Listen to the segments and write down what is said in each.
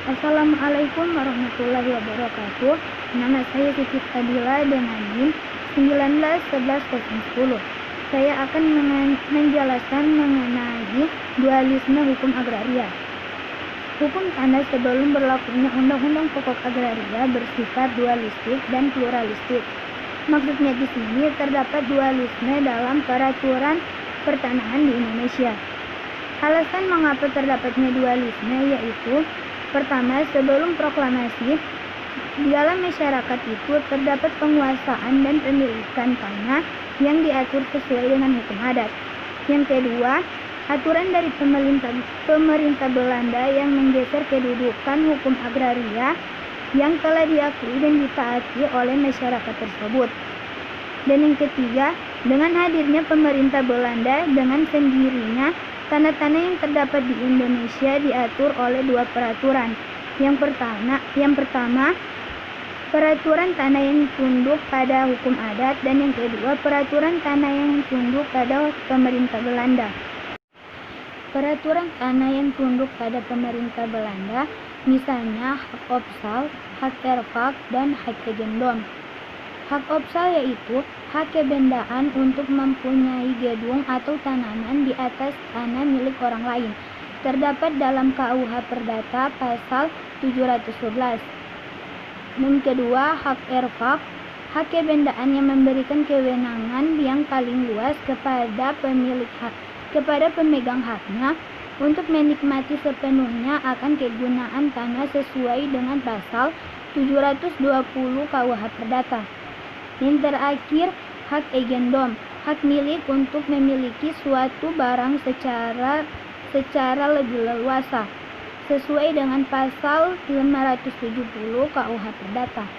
Assalamualaikum warahmatullahi wabarakatuh. Nama saya Siti Fadila dengan NIM 1911010. Saya akan menjelaskan mengenai dualisme hukum agraria. Hukum tanah sebelum berlakunya Undang-Undang Pokok Agraria bersifat dualistik dan pluralistik. Maksudnya di sini terdapat dualisme dalam peraturan pertanahan di Indonesia. Alasan mengapa terdapatnya dualisme yaitu: pertama, sebelum proklamasi, di dalam masyarakat itu terdapat penguasaan dan pemilikan tanah yang diatur sesuai dengan hukum adat. Yang kedua, aturan dari pemerintah Belanda yang menggeser kedudukan hukum agraria yang telah diakui dan ditaati oleh masyarakat tersebut. Dan yang ketiga, dengan hadirnya pemerintah Belanda, dengan sendirinya tanah-tanah yang terdapat di Indonesia diatur oleh dua peraturan. Yang pertama, peraturan tanah yang tunduk pada hukum adat, dan yang kedua, peraturan tanah yang tunduk pada pemerintah Belanda. Peraturan tanah yang tunduk pada pemerintah Belanda misalnya hak opsal, hak erfak, dan hak eigendom. Hak opsal yaitu hak kebendaan untuk mempunyai gedung atau tanaman di atas tanah milik orang lain. Terdapat dalam KUH Perdata pasal 711. Dan kedua, hak erfak, hak kebendaan yang memberikan kewenangan yang paling luas kepada pemilik hak, kepada pemegang haknya untuk menikmati sepenuhnya akan kegunaan tanah sesuai dengan pasal 720 KUH Perdata. Yang terakhir, hak eigendom, hak milik untuk memiliki suatu barang secara lebih leluasa, sesuai dengan pasal 570 KUH Perdata.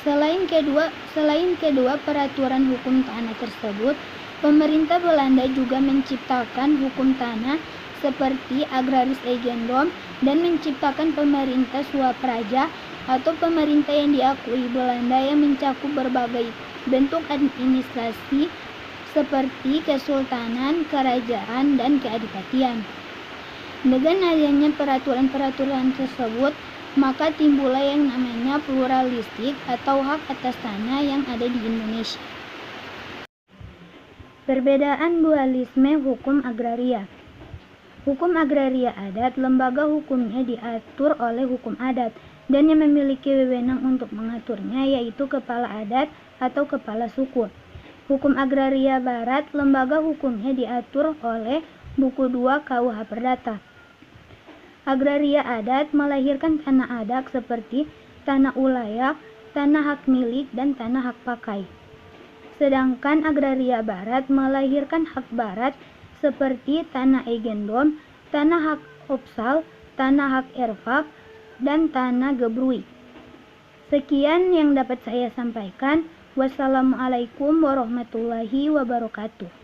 Selain kedua peraturan hukum tanah tersebut, pemerintah Belanda juga menciptakan hukum tanah seperti agraris eigendom dan menciptakan pemerintah swapraja atau pemerintah yang diakui Belanda yang mencakup berbagai bentuk administrasi seperti kesultanan, kerajaan, dan keadipatian. Dengan adanya peraturan-peraturan tersebut, maka timbullah yang namanya pluralistik atau hak atas tanah yang ada di Indonesia. Perbedaan dualisme hukum agraria. Hukum agraria adat, lembaga hukumnya diatur oleh hukum adat, dan yang memiliki wewenang untuk mengaturnya yaitu kepala adat atau kepala suku. Hukum agraria barat, lembaga hukumnya diatur oleh buku 2 KUH Perdata. Agraria adat melahirkan tanah adat seperti tanah ulayak, tanah hak milik, dan tanah hak pakai. Sedangkan agraria barat melahirkan hak barat seperti tanah eigendom, tanah hak opsal, tanah hak erfak, dan tanah gebrui. Sekian yang dapat saya sampaikan. Wassalamualaikum warahmatullahi wabarakatuh.